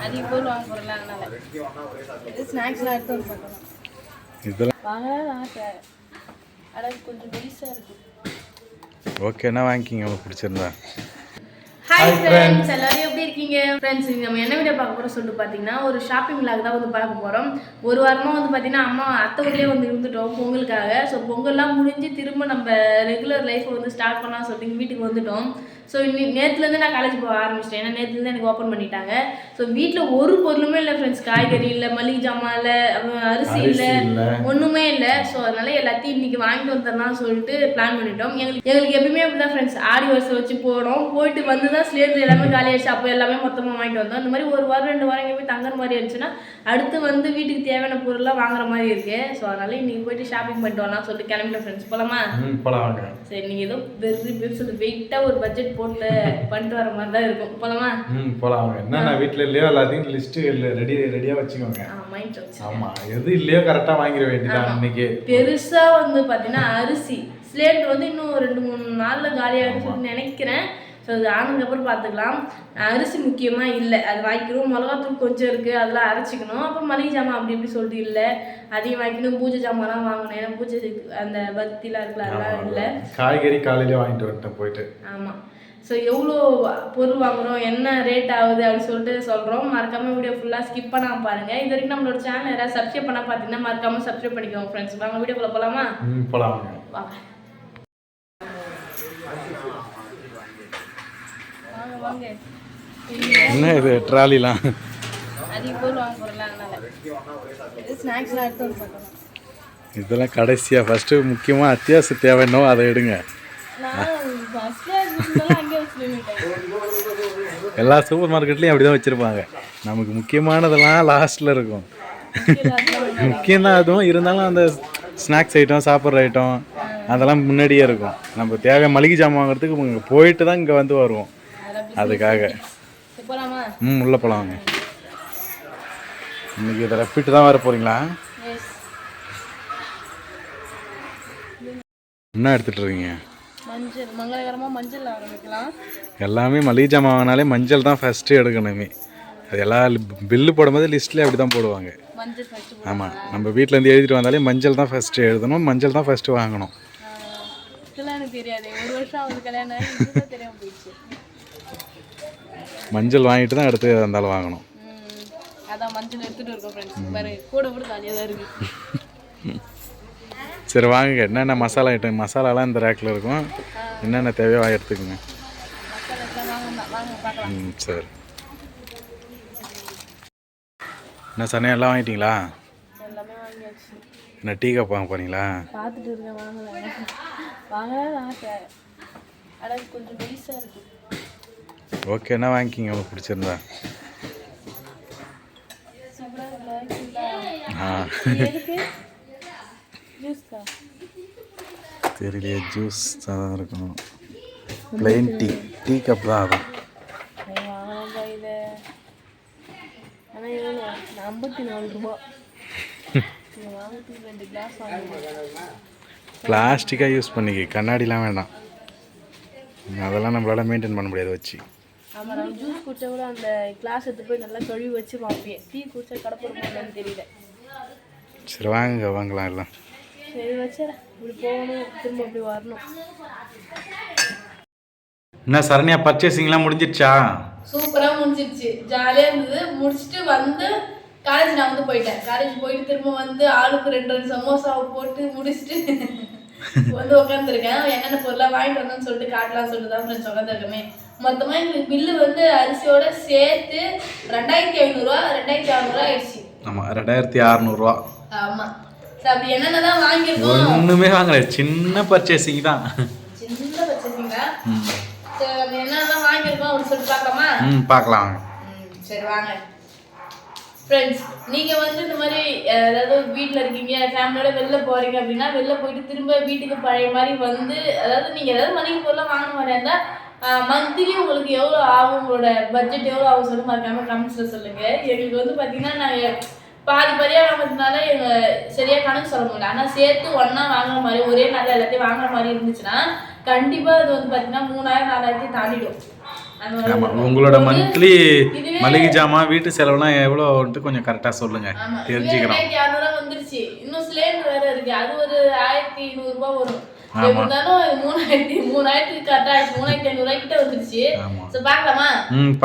அதிக பொருள் வாங்க போகிறல அதனால இது ஸ்நாக்ஸ்லாம் எடுத்து வந்து பார்க்கலாம். இதெல்லாம் வாங்கலாம் ஆசை, ஆனால் கொஞ்சம் பெருசாக இருக்குது. ஓகேண்ணா வாங்கிக்கிங்க உங்களுக்கு பிடிச்சிருந்தா. ஹாய் ஃப்ரெண்ட்ஸ், எல்லாரும் எப்படி இருக்கீங்க? ஃப்ரெண்ட்ஸ், நம்ம என்ன வீடியோ பார்க்க போகிறோம் சொல்லிட்டு பார்த்தீங்கன்னா ஒரு ஷாப்பிங் விளாக் தான் வந்து பார்க்க போகிறோம். ஒரு வாரமாக வந்து பார்த்தீங்கன்னா அம்மா அத்தை ஊர்லேயே வந்து இருந்துட்டோம் பொங்கலுக்காக. ஸோ பொங்கல்லாம் முடிஞ்சு திரும்ப நம்ம ரெகுலர் லைஃப்பை வந்து ஸ்டார்ட் பண்ணலாம் சொல்லிட்டு வீட்டுக்கு வந்துட்டோம். ஸோ நேற்றுலேருந்து நான் காலேஜ் போக ஆரம்பிச்சிட்டேன். ஏன்னா நேற்றுலேருந்து எனக்கு ஓப்பன் பண்ணிட்டாங்க. ஸோ வீட்டில் ஒரு பொருளுமே இல்லை ஃப்ரெண்ட்ஸ். காய்கறி இல்லை, மளிகை ஜாமான் இல்லை, அரிசி இல்லை, ஒன்றுமே இல்லை. ஸோ அதனால எல்லாத்தையும் இன்றைக்கி வாங்கிட்டு வந்துடலாம் சொல்லிட்டு பிளான் பண்ணிட்டோம். எங்களுக்கு எப்பயுமே அப்படி தான் ஃப்ரெண்ட்ஸ், ஆடி வருஷம் வச்சு போகிறோம். போயிட்டு வந்து தான் சிலிண்டர் எல்லாமே காலியாகிடுச்சு. அப்போ எல்லாமே மொத்தமாக வாங்கிட்டு வந்தோம். இந்த மாதிரி ஒரு வாரம் 2 வாரம் எங்கே போய் தங்குற மாதிரி இருந்துச்சுன்னா அடுத்து வந்து வீட்டுக்கு தேவையான பொருள்லாம் வாங்குற மாதிரி இருக்குது. ஸோ அதனால இன்றைக்கி போயிட்டு ஷாப்பிங் பண்ணிட்டு வரலாம் சொல்லிட்டு கிளம்பிட்டோம் ஃப்ரெண்ட்ஸ். போகலாமா? போகலாம். சரி, நீங்கள் ஏதோ பெருசு வெயிட்டாக ஒரு பட்ஜெட் போட்டு பண்ணிட்டு வர மாதிரி தான் இருக்கும். போகலாமா? போகலாம். என்னென்ன வீட்டில் இல்லையோ எல்லாத்தையும் லிஸ்ட்டு ரெடியாக வச்சுக்கோங்க. ஆமாம், எது இல்லையோ கரெக்டாக வாங்கிட வேண்டியதான். இன்னைக்கு பெருசாக வந்து பார்த்தீங்கன்னா அரிசி சிலிண்டர் வந்து இன்னும் 2-3 நாளில் காலியாகிடும் சொல்லி நினைக்கிறேன். ஸோ அது ஆனதுக்கப்புறம் பார்த்துக்கலாம். அரிசி முக்கியமாக இல்லை, அது வாங்கிக்கணும். மிளகாத்தூள் கொஞ்சம் இருக்குது, அதெல்லாம் அரைச்சிக்கணும். அப்புறம் மளிகை ஜாமான் அப்படி இப்படி சொல்லிட்டு இல்லை, அதையும் வாங்கிக்கணும். பூஜை ஜாமான்லாம் வாங்கணும். ஏன்னா பூஜை அந்த பக்திலாம் இருக்குல்ல, அதெல்லாம் இல்லை. காய்கறி காலையிலே வாங்கிட்டு வந்துட்டேன் போயிட்டு. ஆமாம். ஸோ எவ்வளோ பொருள் வாங்குகிறோம், என்ன ரேட் ஆகுது அப்படின்னு சொல்லிட்டு சொல்கிறோம். மறக்காமல் வீடியோ ஃபுல்லாக ஸ்கிப் பண்ணாமல் பாருங்கள். இது வரைக்கும் நம்மளோட சேனல் யாராவது சப்ஸ்கிரைப் பண்ணால் பார்த்தீங்கன்னா மறக்காமல் சப்ஸ்கிரைப் பண்ணிக்கோங்க ஃப்ரெண்ட்ஸ். வாங்க வீடியோக்குள்ளே போகலாமா? போகலாம் வாங்க. வாங்க. என்ன இது ட்ராலிலாம் அதிக பொருள் வாங்க போகிறல அதனால இது ஸ்நாக்ஸ்லாம் எடுத்து வந்து பார்க்கலாம். இதெல்லாம் கடைசியாக ஃபஸ்ட்டு முக்கியமாக அத்தியாவசிய தேவைன்னோ அதை எடுங்க. எல்லா சூப்பர் மார்க்கெட்லேயும் அப்படி தான் வச்சுருப்பாங்க. நமக்கு முக்கியமானதெல்லாம் லாஸ்ட்டில் இருக்கும். முக்கியம்தான் அதுவும், இருந்தாலும் அந்த ஸ்நாக்ஸ் ஐட்டம், சாப்பிட்ற ஐட்டம் அதெல்லாம் முன்னாடியே இருக்கும். நம்ம தேவை மளிகை ஜாமான் வாங்குறதுக்கு போயிட்டு தான் இங்கே வந்து வருவோம் அதுக்காக. உள்ளே போகலாங்க. இன்னைக்கு இதை ரப்பிட்டு தான் வர போகிறீங்களா? என்ன எடுத்துகிட்டு இருக்கீங்க? மஞ்சள், மங்களகரமாக மஞ்சள் ஆரம்பிக்கலாம். எல்லாமே மளிகை ஜாமான் வாங்கினாலே மஞ்சள் தான் ஃபஸ்ட்டு எடுக்கணுமே. அது எல்லா பில்லு போடும்போது லிஸ்ட்லேயே அப்படி தான் போடுவாங்க. ஆமாம், நம்ம வீட்டிலேருந்து எழுதிட்டு வந்தாலே மஞ்சள் தான் ஃபஸ்ட்டு எழுதணும், மஞ்சள் தான் ஃபஸ்ட்டு வாங்கணும். இதெல்லாம் எனக்கு தெரியாது. ஒரு வருஷம் அவங்க கல்யாணம் தெரியாம போயிடுச்சு. மஞ்சள் வாங்கிட்டு தான் அடுத்து இருந்தாலும் வாங்கணும். அதான் மஞ்சள் எடுத்துகிட்டு இருக்கோம் ஃப்ரெண்ட்ஸ். வேறு கூட காலியாக தான் இருக்குது. சரி வாங்க, என்னென்ன மசாலா ஐட்டம், மசாலாலாம் இந்த ரேக்கில் இருக்கும். என்னென்ன தேவையோ எடுத்துக்கோங்க. சரி. என்ன சனையம் எல்லாம் வாங்கிட்டீங்களா? எல்லாமே வாங்கியாச்சு. என்ன டீ கப் வாங்க போறீங்களா? பார்த்துட்டு இருக்கேன். வாங்கலாம் ஆசை, ஆனால் கொஞ்சம் பெருசாக இருக்குது. ஓகேண்ணா வாங்கிக்கிங்க உங்களுக்கு பிடிச்சிருந்தா. தெரியலையே, ஜூஸ் தான் இருக்கணும். பிளெயின் டீ கப் தான். அதுவும் 54 ரூபா. பிளாஸ்டிக்காக யூஸ் பண்ணிக்க, கண்ணாடிலாம் வேண்டாம். அதெல்லாம் நம்மளால மெயின்டைன் பண்ண முடியாது வச்சு. ஆமாம், நான் ஜூஸ் குடிச்சா கூட அந்த கிளாஸ் எடுத்து போய் நல்லா கழுவி வச்சு பார்ப்பேன். டீ குடிச்சா கடப்பட மாட்டேன்னு தெரியல. சரி வாங்க, வாங்கலாம் எல்லாம். சரி வச்சுறேன். இப்படி போகணும், திரும்ப அப்படி வரணும். என்ன சரண்யா, பர்ச்சேசிங்லாம் முடிஞ்சிடுச்சா? சூப்பராக முடிஞ்சிடுச்சு, ஜாலியாக இருந்தது. முடிச்சுட்டு வந்து காலேஜ் நான் வந்து போயிட்டேன். காலேஜ் போயிட்டு திரும்ப வந்து ஆளுக்கு 2 சமோசாவை போட்டு முடிச்சுட்டு வந்து உட்காந்துருக்கேன். என்னென்ன பொருளாக வாங்கிட்டு வந்தோன்னு சொல்லிட்டு காட்டலாம்னு சொல்லிட்டு தான் ஃப்ரெண்ட்ஸ் உட்காந்துருக்கமே. மொத்தமாக எங்களுக்கு பில்லு வந்து அரிசியோட சேர்த்து 2500 ரூபா 2600 ஆயிடுச்சு. ஆமாம், 2600 ரூபா. ஆமாம். சரி, அப்படி என்னென்னதான் வாங்கியிருக்கோம்? ஒன்றுமே வாங்கல, சின்ன பர்ச்சேசிங் தான். சின்ன பர்ச்சேசிங்கா? சரி, அது என்னென்னலாம் வாங்கியிருக்கோம் அப்படின்னு சொல்லிட்டு பார்க்கலாமா? பார்க்கலாம். சரி வாங்க ஃப்ரெண்ட்ஸ். நீங்கள் வந்து இந்த மாதிரி அதாவது வீட்டில் இருக்கீங்க, ஃபேமிலியோட வெளில போகிறீங்க அப்படின்னா வெளில போயிட்டு திரும்ப வீட்டுக்கு பழைய மாதிரி வந்து, அதாவது நீங்கள் ஏதாவது மளிகை பொருளாக வாங்கின மாதிரி இருந்தால் மந்த்லி உங்களுக்கு எவ்வளோ ஆகும், உங்களோட பட்ஜெட் எவ்வளோ ஆகும் சொல்லி மறக்காம கமெண்ட்ஸில் சொல்லுங்கள். எங்களுக்கு வந்து பார்த்தீங்கன்னா நாங்கள் பாதி பாதியாக வாங்குறதுனால எங்கள் சரியாக கணக்கு சொல்ல முடியல. ஆனால் சேர்த்து ஒன்றா வாங்குற மாதிரி ஒரே நாளில் எல்லாத்தையும் வாங்குற மாதிரி இருந்துச்சுன்னா கண்டிப்பாக அது வந்து பார்த்தீங்கன்னா 3000 4000 தாண்டிடும். ஆமாம், உங்களோட மந்த்லி மளிகை ஜாமான் வீட்டு செலவுலாம் எவ்வளோன்ட்டு கொஞ்சம் கரெக்டாக சொல்லுங்கள், தெரிஞ்சுக்கிறோம். 2600 வந்துருச்சு. இன்னும் சிலிண்டர் வேற இருக்கு, அது ஒரு 1200 ரூபாய் வரும். இருந்தாலும் 3000 கரெக்டா 3500 கிட்ட வந்துருச்சு. சோ பார்க்கலாமா?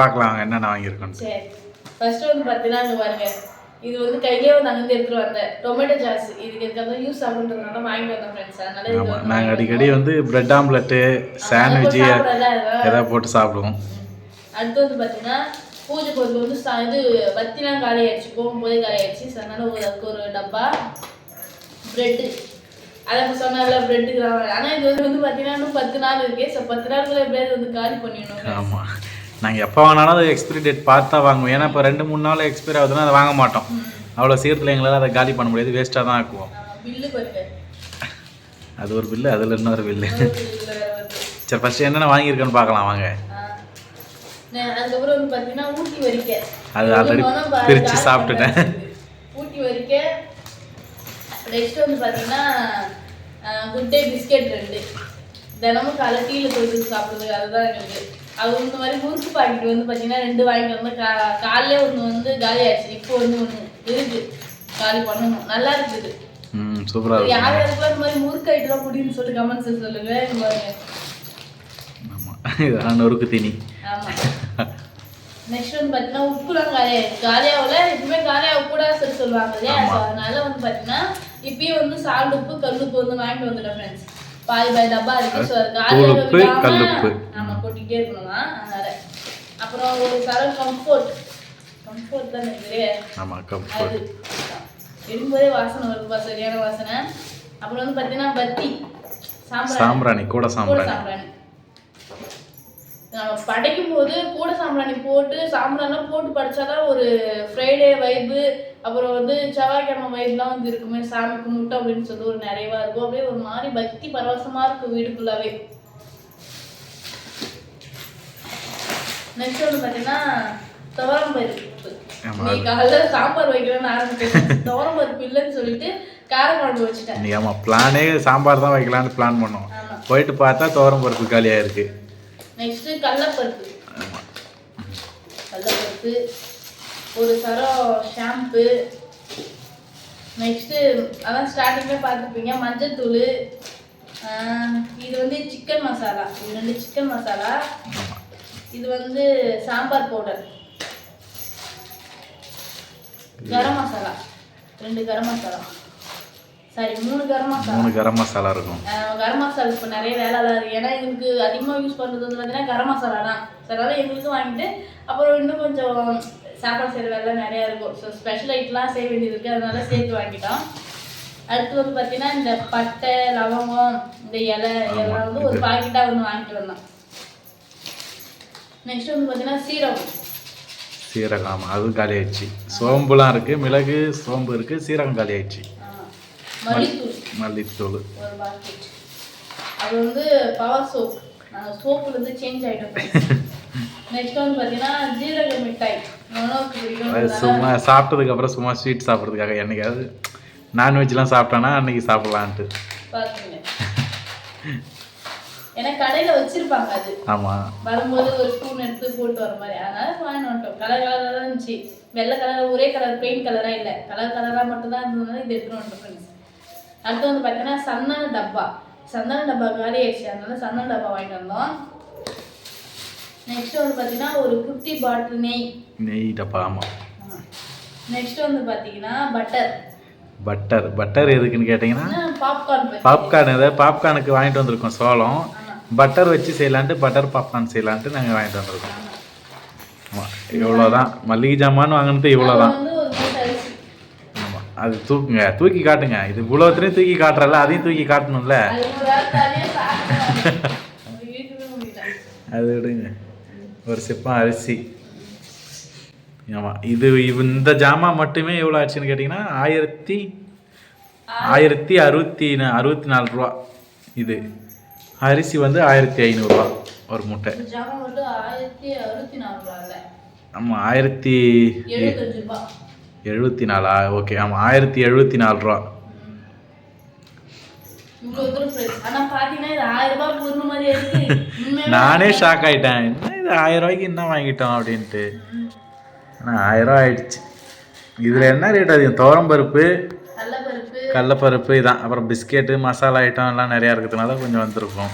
பார்க்கலாம் என்னென்ன வாங்கியிருக்கோம். சரி, ஃபர்ஸ்ட் வந்து பார்த்தீங்கன்னா பாருங்க, இது வந்து கையிலே வந்து அங்கிருந்து எடுத்துட்டு வந்தேன் டொமேட்டோ சாஸ். இதுக்கு எதுக்காக யூஸ் ஆகுன்றதுனால வாங்கி வந்தோம் ஃப்ரெண்ட்ஸ். அதனால நாங்கள் அடிக்கடி வந்து பிரெட் ஆம்லெட்டு, சாண்ட்விட்ஜு எதாவது போட்டு சாப்பிடுவோம். அடுத்து வந்து பார்த்தீங்கன்னா பூஜை பொருள் வந்து இது வத்திலாம் காலி ஆயிடுச்சு, போகும்போதே காலி ஆயிடுச்சு. ஸோ அதனால அதுக்கு ஒரு டப்பா பிரெட்டு. அதை சொன்னால பிரெட்டுக்கு ஆனால் இது வந்து பார்த்தீங்கன்னா இன்னும் 10 நாள் இருக்கு. ஸோ 10 நாளுக்குள்ள எப்படியாவது வந்து காலி பண்ணிடணும். ஆமாம், நாங்கள் எப்போ வாங்கினாலும் அது எக்ஸ்பிரி டேட் பார்த்து தான் வாங்குவோம். ஏன்னா இப்போ 2-3 நாள் எக்ஸ்பைரி ஆகுதுன்னா அதை வாங்க மாட்டோம். அவ்வளோ சீக்கிரத்தில் எங்களால் அதை காலி பண்ண முடியாது, வேஸ்ட்டாக தான் ஆக்குவோம். பில்லு பாருங்க, அது ஒரு பில்லு, அதில் இன்னொரு பில்லு. சரி, ஃபஸ்ட்டு என்னென்ன வாங்கியிருக்கேன்னு பார்க்கலாம் வாங்க. அதுக்கப்புறம் வந்து பார்த்தீங்கன்னா ஊட்டி வரிக்கை, அது ஆல்ரெடி பிரித்து சாப்பிட்டுட்டேன். ஊட்டி வரிக்கை. நெக்ஸ்ட் வந்து பார்த்தீங்கன்னா குட் டே பிஸ்கெட் 2 தினமும் காலை டீயில் போயிட்டு சாப்பிடுறது. அதுதான் எங்களுக்கு. அது இந்த மாதிரி முறுக்கு பாக்கெட் வந்து பார்த்தீங்கன்னா 2 வாங்கிட்டு வந்து காலையிலே ஒன்று வந்து காலி ஆயிடுச்சு. இப்போ வந்து ஒன்று இருக்கு, காலி பண்ணணும். நல்லா இருக்குது, சூப்பராக இருக்கு. யார் யாருக்குலாம் இந்த மாதிரி முறுக்கு ஐட்டெல்லாம் முடியும்னு சொல்லிட்டு கமெண்ட்ஸ் சொல்லுங்க. ஆமாம், இதெல்லாம் நொறுக்கு தீனி. ஆமாம். நெக்ஸ்ட் வந்து பார்த்தீங்கன்னா உப்புலாம் காலியாகல, எப்பவுமே காலியாகக்கூடாது சொல்லி சொல்லுவாங்க இல்லையா? ஸோ அதனால வந்து பார்த்தீங்கன்னா இப்பயும் வந்து சால்ட் உப்பு கல் உப்பு வந்து வாங்கிட்டு வந்துட்டேன் ஃப்ரெண்ட்ஸ். பாய் டப்பா இருக்கு. ஸோ அது காலியாக ஆமாம் கொட்டிகிட்டே இருக்கணுமா, அதனால. அப்புறம் ஒரு சரம் கம்ஃபோர்ட் தான் இருக்குது. ஆமாம், கம்ஃபோர்ட். எடுக்கும்போதே வாசனை வருதுப்பா, சரியான வாசனை. அப்புறம் வந்து பார்த்தீங்கன்னா பத்தி சாம்பிராணி, கூட சாம்பிராணி. நம்ம படைக்கும் போது கூட சாம்பிராணி போட்டு சாம்பிராணிலாம் போட்டு படிச்சாதான் ஒரு ஃப்ரைடே வைப்பு, அப்புறம் வந்து செவ்வாய்க்கிழமை வைப்லாம் வந்து இருக்குமே, சாமி கும்பிட்டு அப்படின்னு சொல்லி ஒரு நிறைவா இருக்கும். அப்படியே ஒரு மாதிரி பக்தி பரவசமா இருக்கும் வீடு ஃபுல்லாவே. நெக்ஸ்ட் வந்து பார்த்தீங்கன்னா துவரம் பருப்பு. நீ காலைல சாம்பார் வைக்கணும்னு ஆரம்பிச்சேன், துவரம் பருப்பு இல்லைன்னு சொல்லிட்டு காரக்குழம்பு வச்சுட்டேன். ஆமாம், பிளானே சாம்பார் தான் வைக்கலான்னு பிளான் பண்ணோம். போயிட்டு பார்த்தா துவரம் பருப்பு காலியாக இருக்கு. நெக்ஸ்ட் கடலைப்பருப்பு, ஒரு சரம் ஷாம்பு. நெக்ஸ்ட் அதான் ஸ்டார்டிங்ல பார்த்துப்பீங்க மஞ்சள். இது வந்து சிக்கன் மசாலா, இது 2 சிக்கன் மசாலா. இது வந்து சாம்பார் பவுடர். கரம் மசாலா 2 கரம் மசாலா, சாரி 3 கரம் மசாலா இருக்கும். கரம் மசாலா இப்போ நிறைய வேலை இருக்கு. ஏன்னா எங்களுக்கு அதிகமாக யூஸ் பண்ணுறது வந்து பார்த்தீங்கன்னா கரம் மசாலா தான். அதனால எங்களுக்கும் வாங்கிட்டு அப்புறம் இன்னும் கொஞ்சம் சாப்பாடு செய்கிற வேலை நிறையா இருக்கும். ஸோ ஸ்பெஷல் ஐட்டம்லாம் செய்ய வேண்டியது இருக்குது, அதனால சேர்த்து வாங்கிட்டோம். அடுத்து வந்து பார்த்தீங்கன்னா இந்த பட்டை லவங்கம் இந்த இலை இதெல்லாம் வந்து ஒரு பாக்கெட்டாக வந்து வாங்கிட்டு வந்தோம். நெக்ஸ்ட் வந்து பார்த்தீங்கன்னா சீரகம், அதுவும் காலி ஆயிடுச்சு. சோம்புலாம் இருக்குது, மிளகு சோம்பு இருக்குது, சீரகம் காலி ஆயிடுச்சு. மல்லித்தூள் ஒரு பாக்கெட். அது வந்து பவர் சோப், நாங்கள் சோப்புல இருந்து சேஞ்ச் ஆகிட்டோம். நெக்ஸ்ட் வந்து பார்த்தீங்கன்னா ஜீரக மிட்டாய். சும்மா சாப்பிட்டதுக்கப்புறம் சும்மா ஸ்வீட் சாப்பிட்றதுக்காக, என்னைக்காவது நான்வெஜ்லாம் சாப்பிட்டானா அன்னைக்கு சாப்பிட்லான்ட்டு பார்த்துங்க. ஏன்னா கடையில் வச்சிருப்பாங்க, அது ஆமாம் வரும்போது ஒரு ஸ்பூன் எடுத்து போட்டு வர மாதிரி. அதனால வாங்கி வந்துட்டோம். கலராக தான் இருந்துச்சு, வெள்ளை கலர், ஒரே கலர், பெயிண்ட் கலராக இல்லை, கலராக மட்டும் தான் இருந்ததுனால இது எடுத்துகிட்டு வந்துட்டோம் ஃப்ரெண்ட்ஸ். அடுத்து வந்து பார்த்தீங்கன்னா சந்தன டப்பா காலி ஆயிடுச்சு, அதனால சந்தன டப்பா வாங்கிட்டு வந்தோம். நெக்ஸ்ட் வந்து பார்த்தீங்கன்னா ஒரு குட்டி பாட்டில் நெய் டப்பா. ஆமாம். நெக்ஸ்ட் வந்து பார்த்தீங்கன்னா பட்டர் எதுக்குன்னு கேட்டிங்கன்னா பாப்கார்ன். ஏதாவது பாப்கார்னுக்கு வாங்கிட்டு வந்திருக்கோம் சோளம். பட்டர் வச்சு செய்யலான்ட்டு, பட்டர் பாப்கார்ன் செய்யலான்ட்டு நாங்கள் வாங்கிட்டு வந்திருக்கோம். ஆமாம், இவ்வளோதான் மல்லிகை ஜாமான்னு வாங்கினது, இவ்வளோதான். ஆமாம், அது தூக்கி காட்டுங்க. இது இவ்வளோத்தையும் தூக்கி காட்டுறல, அதையும் தூக்கி காட்டணும்ல. அது விடுங்க. ஒரு சிப்பம் அரிசி. ஆமாம், இந்த ஜாமான் மட்டுமே எவ்வளோ ஆச்சுன்னு கேட்டிங்கன்னா 1064 ரூபா. இது அரிசி வந்து 1500 ஒரு மூட்டை. ஆமாம், 1074. ஓகே, ஆமாம் 1074 ரூபா. நானே ஷாக் ஆயிட்டேன், என்ன இது 1000 ரூபாய்க்கு என்ன வாங்கிட்டோம் அப்படின்ட்டு. ஆனால் 1000 ரூபா ஆயிடுச்சு. இதில் என்ன ரேட் அதிகம்? துவரம்பருப்பு, கடலப்பருப்பு இதான். அப்புறம் பிஸ்கெட்டு, மசாலா ஐட்டம் எல்லாம் நிறையா இருக்கிறதுனால கொஞ்சம் வந்திருக்கும்.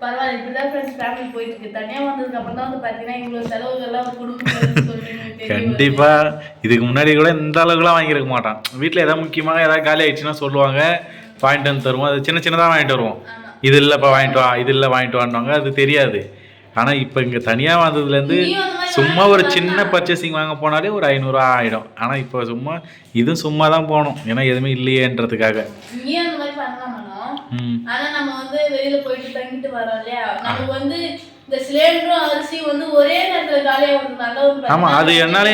பரவாயில்ல, இப்படிதான் ஃப்ரெண்ட்ஸ் ஃபேமிலி போயிட்டு இருக்கு. தனியாக வந்ததுக்கு அப்புறம் தான் வந்து பார்த்தீங்கன்னா இவ்வளோ செலவுகள்லாம் குடும்பம். கண்டிப்பாக இதுக்கு முன்னாடி கூட இந்த அளவுக்குலாம் வாங்கியிருக்க மாட்டான். வீட்டில் ஏதாவது முக்கியமாக ஏதாவது காலி ஆயிடுச்சுன்னா சொல்லுவாங்க, வாங்கிட்டு வந்து தருவோம். அது சின்ன சின்னதாக வாங்கிட்டு வருவோம். இது இல்லைப்பா வாங்கிட்டு வா, இது இல்லை வாங்கிட்டு வாங்குவாங்க, அது தெரியாது. ஆனால் இப்போ இங்கே தனியாக வந்ததுலேருந்து சும்மா ஒரு சின்ன பர்ச்சேசிங் வாங்க போனாலே ஒரு 500 ரூபா ஆகிடும். ஆனால் இப்போ சும்மா இதுவும் சும்மா தான் போகணும், ஏன்னா எதுவுமே இல்லையேன்றதுக்காக. ஆனால் நம்ம வந்து வெளியில் போயிட்டு தங்கிட்டு வரோம் இல்லையா, நமக்கு வந்து இந்த சிலிண்டரும் அரிசி வந்து ஒரே நேரத்தில் காலியாக வருதுனால. ஆமாம், அது என்னாலே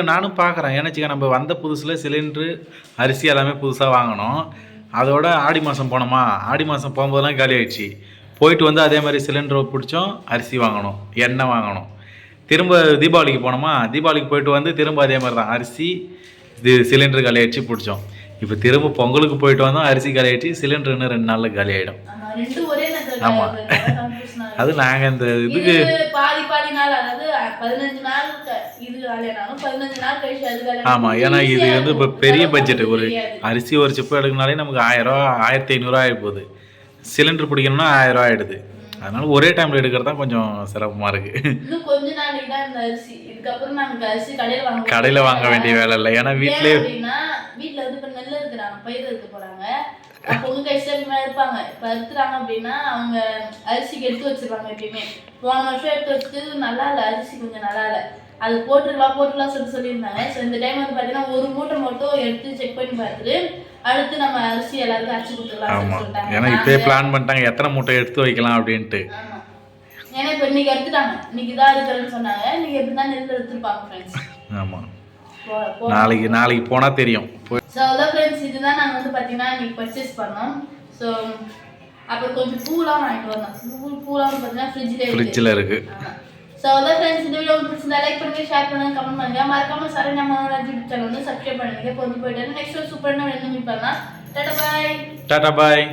நானும் பார்க்குறேன். ஏன்னாச்சுக்கா நம்ம வந்த புதுசில் சிலிண்ட்ரு அரிசி எல்லாமே புதுசாக வாங்கினோம். அதோட ஆடி மாதம் போனோமா, ஆடி மாதம் போகும்போதெல்லாம் காலி ஆயிடுச்சு. போயிட்டு வந்து அதே மாதிரி சிலிண்டரை பிடிச்சோம், அரிசி வாங்கணும், எண்ணெய் வாங்கணும். திரும்ப தீபாவளிக்கு போனோமா, தீபாவளிக்கு போயிட்டு வந்து திரும்ப அதே மாதிரி தான் அரிசி சிலிண்டர் காலி ஆயிடுச்சு பிடிச்சோம். இப்போ திரும்ப பொங்கலுக்கு போயிட்டு வந்தோம், அரிசி காலி ஆயிடுச்சு, சிலிண்டர் இன்னும் 2 நாளில் காலி ஆகிடும். ஆமாம், அது நாங்கள் இந்த இதுக்கு ஆமாம், ஏன்னா இது வந்து இப்போ பெரிய பட்ஜெட்டு. ஒரு அரிசி ஒரு சிப்பு எடுக்கனாலே நமக்கு 1000 ரூபா 1500 ஆகி போகுது. சிலிண்டர் பிடிக்கணும்னா 1000 ரூபா ஆகிடுது. அதனால ஒரே டைம்ல எடுக்கிறது தான் கொஞ்சம் சிரமமாக இருக்கு. கடையில் வாங்க வேண்டிய வேலை இல்லை, ஏன்னா வீட்டிலே வீட்டில் வந்து இப்போ நெல் இருக்கிறாங்க, பயிர் எடுக்க போகிறாங்க. அப்போ உங்க கஷ்டமா இருப்பாங்க. இப்போ எடுத்துறாங்க அப்படின்னா அவங்க அரிசிக்கு எடுத்து வச்சிருவாங்க. எப்பயுமே போன வருஷம் எடுத்து வச்சுட்டு நல்லா இல்லை, அரிசி கொஞ்சம் நல்லா இல்லை, அது போட்டுக்கலாம் சொல்லியிருந்தாங்க. ஸோ இந்த டைம் வந்து பார்த்தீங்கன்னா ஒரு மூட்டை மட்டும் எடுத்து செக் பண்ணி பார்த்துட்டு அடுத்து நம்ம அரிசி எல்லாருக்கும் அரிசி கொடுத்துக்கலாம் சொல்லிட்டாங்க. ஏன்னா இப்போயே பிளான் பண்ணிட்டாங்க எத்தனை மூட்டை எடுத்து வைக்கலாம் அப்படின்ட்டு. ஏன்னா இப்போ இன்னைக்கு எடுத்துட்டாங்க, இன்னைக்கு தான் இருக்கிறேன்னு சொன்னாங்க. இன்னைக்கு எப்படி தான் நெல் எடுத்துருப்பாங்க ஃப்ரெண்ட்ஸ். ஆமாம், நாளைக்கு போனால் தெரியும். ஸோ அதான் ஃப்ரெண்ட்ஸ், இதுதான் நாங்கள் வந்து பார்த்தீங்கன்னா இன்னைக்கு பர்ச்சேஸ் பண்ணோம். ஸோ அப்புறம் கொஞ்சம் பூலாம் வாங்கிட்டு வந்தோம். பூலாம் பார்த்தீங்கன்னா ஃப்ரிட்ஜில் இருக்குது. ஸோ அதான் ஃப்ரெண்ட்ஸ், இந்த வீடியோ பிடிச்சிருந்தா லைக் பண்ணுங்க, ஷேர் பண்ணுங்க, கமெண்ட் பண்ணுங்க. மறக்காம சரண்யா மனோராஜ் யூடியூப் சேனல் வந்து சப்ஸ்கிரைப் பண்ணுங்க. இப்போ வந்து போயிட்டு நெக்ஸ்ட் சூப்பரான மீட் பண்ணலாம். டாடா பாய்.